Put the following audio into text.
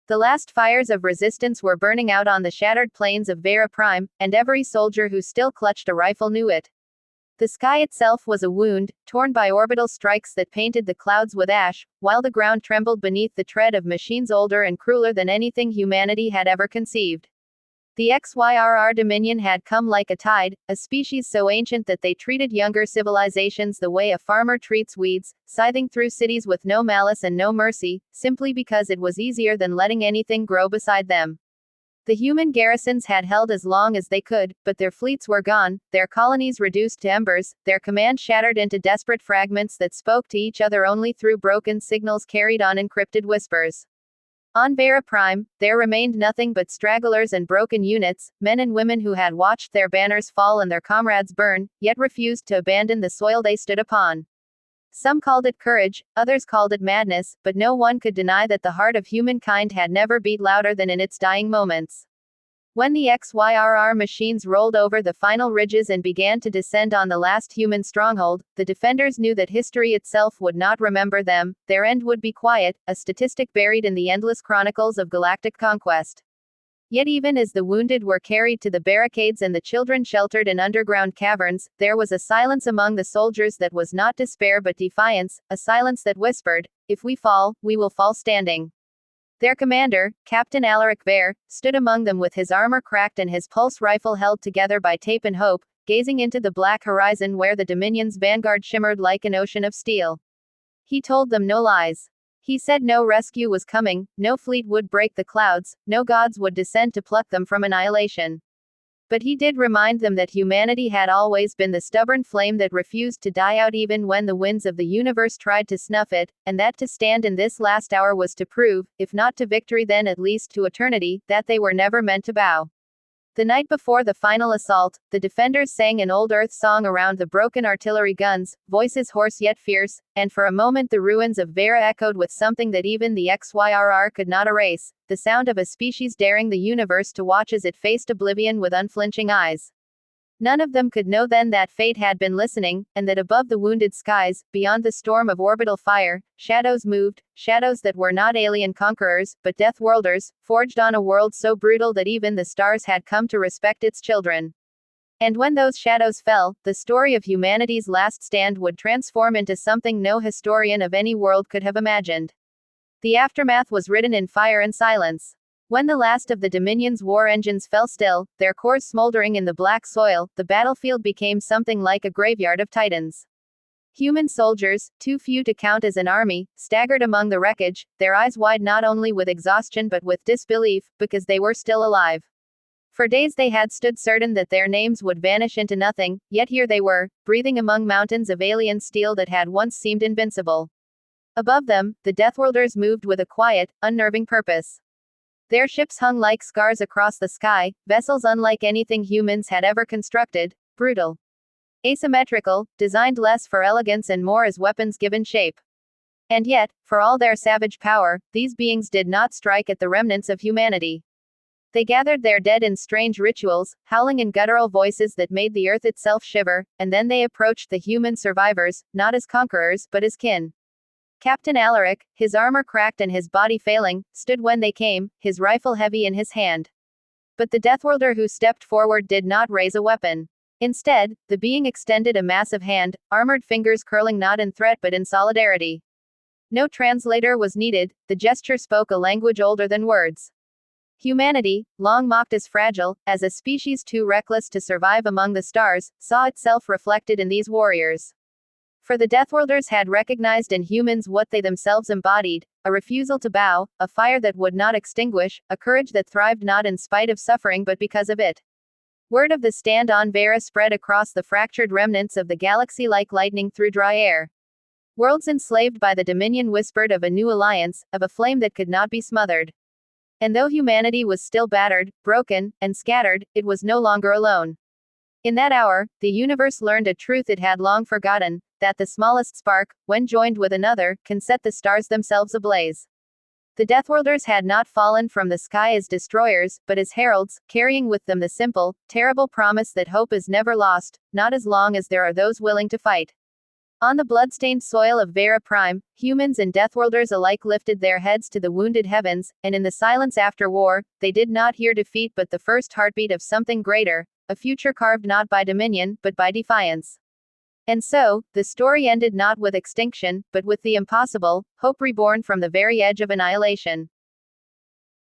The last fires of resistance were burning out on the shattered plains of Vera Prime, and every soldier who still clutched a rifle knew it. The sky itself was a wound, torn by orbital strikes that painted the clouds with ash, while the ground trembled beneath the tread of machines older and crueler than anything humanity had ever conceived. The XYRR Dominion had come like a tide, a species so ancient that they treated younger civilizations the way a farmer treats weeds, scything through cities with no malice and no mercy, simply because it was easier than letting anything grow beside them. The human garrisons had held as long as they could, but their fleets were gone, their colonies reduced to embers, their command shattered into desperate fragments that spoke to each other only through broken signals carried on encrypted whispers. On Vera Prime, there remained nothing but stragglers and broken units, men and women who had watched their banners fall and their comrades burn, yet refused to abandon the soil they stood upon. Some called it courage, others called it madness, but no one could deny that the heart of humankind had never beat louder than in its dying moments. When the XYRR machines rolled over the final ridges and began to descend on the last human stronghold, the defenders knew that history itself would not remember them, their end would be quiet, a statistic buried in the endless chronicles of galactic conquest. Yet even as the wounded were carried to the barricades and the children sheltered in underground caverns, there was a silence among the soldiers that was not despair but defiance, a silence that whispered, "If we fall, we will fall standing." Their commander, Captain Alaric Vare, stood among them with his armor cracked and his pulse rifle held together by tape and hope, gazing into the black horizon where the Dominion's vanguard shimmered like an ocean of steel. He told them no lies. He said no rescue was coming, no fleet would break the clouds, no gods would descend to pluck them from annihilation. But he did remind them that humanity had always been the stubborn flame that refused to die out even when the winds of the universe tried to snuff it, and that to stand in this last hour was to prove, if not to victory then at least to eternity, that they were never meant to bow. The night before the final assault, the defenders sang an old earth song around the broken artillery guns, voices hoarse yet fierce, and for a moment the ruins of Vera echoed with something that even the XYRR could not erase, the sound of a species daring the universe to watch as it faced oblivion with unflinching eyes. None of them could know then that fate had been listening, and that above the wounded skies, beyond the storm of orbital fire, shadows moved, shadows that were not alien conquerors, but Deathworlders, forged on a world so brutal that even the stars had come to respect its children. And when those shadows fell, the story of humanity's last stand would transform into something no historian of any world could have imagined. The aftermath was written in fire and silence. When the last of the Dominion's war engines fell still, their cores smoldering in the black soil, the battlefield became something like a graveyard of titans. Human soldiers, too few to count as an army, staggered among the wreckage, their eyes wide not only with exhaustion but with disbelief, because they were still alive. For days they had stood certain that their names would vanish into nothing, yet here they were, breathing among mountains of alien steel that had once seemed invincible. Above them, the Deathworlders moved with a quiet, unnerving purpose. Their ships hung like scars across the sky, vessels unlike anything humans had ever constructed, brutal, asymmetrical, designed less for elegance and more as weapons given shape. And yet, for all their savage power, these beings did not strike at the remnants of humanity. They gathered their dead in strange rituals, howling in guttural voices that made the earth itself shiver, and then they approached the human survivors, not as conquerors, but as kin. Captain Alaric, his armor cracked and his body failing, stood when they came, his rifle heavy in his hand. But the Deathworlder who stepped forward did not raise a weapon. Instead, the being extended a massive hand, armored fingers curling not in threat but in solidarity. No translator was needed, the gesture spoke a language older than words. Humanity, long mocked as fragile, as a species too reckless to survive among the stars, saw itself reflected in these warriors. For the Deathworlders had recognized in humans what they themselves embodied, a refusal to bow, a fire that would not extinguish, a courage that thrived not in spite of suffering but because of it. Word of the stand on Vera spread across the fractured remnants of the galaxy like lightning through dry air. Worlds enslaved by the Dominion whispered of a new alliance, of a flame that could not be smothered. And though humanity was still battered, broken, and scattered, it was no longer alone. In that hour, the universe learned a truth it had long forgotten, that the smallest spark, when joined with another, can set the stars themselves ablaze. The Deathworlders had not fallen from the sky as destroyers, but as heralds, carrying with them the simple, terrible promise that hope is never lost, not as long as there are those willing to fight. On the bloodstained soil of Vera Prime, humans and Deathworlders alike lifted their heads to the wounded heavens, and in the silence after war, they did not hear defeat but the first heartbeat of something greater, a future carved not by dominion, but by defiance. And so, the story ended not with extinction, but with the impossible, hope reborn from the very edge of annihilation.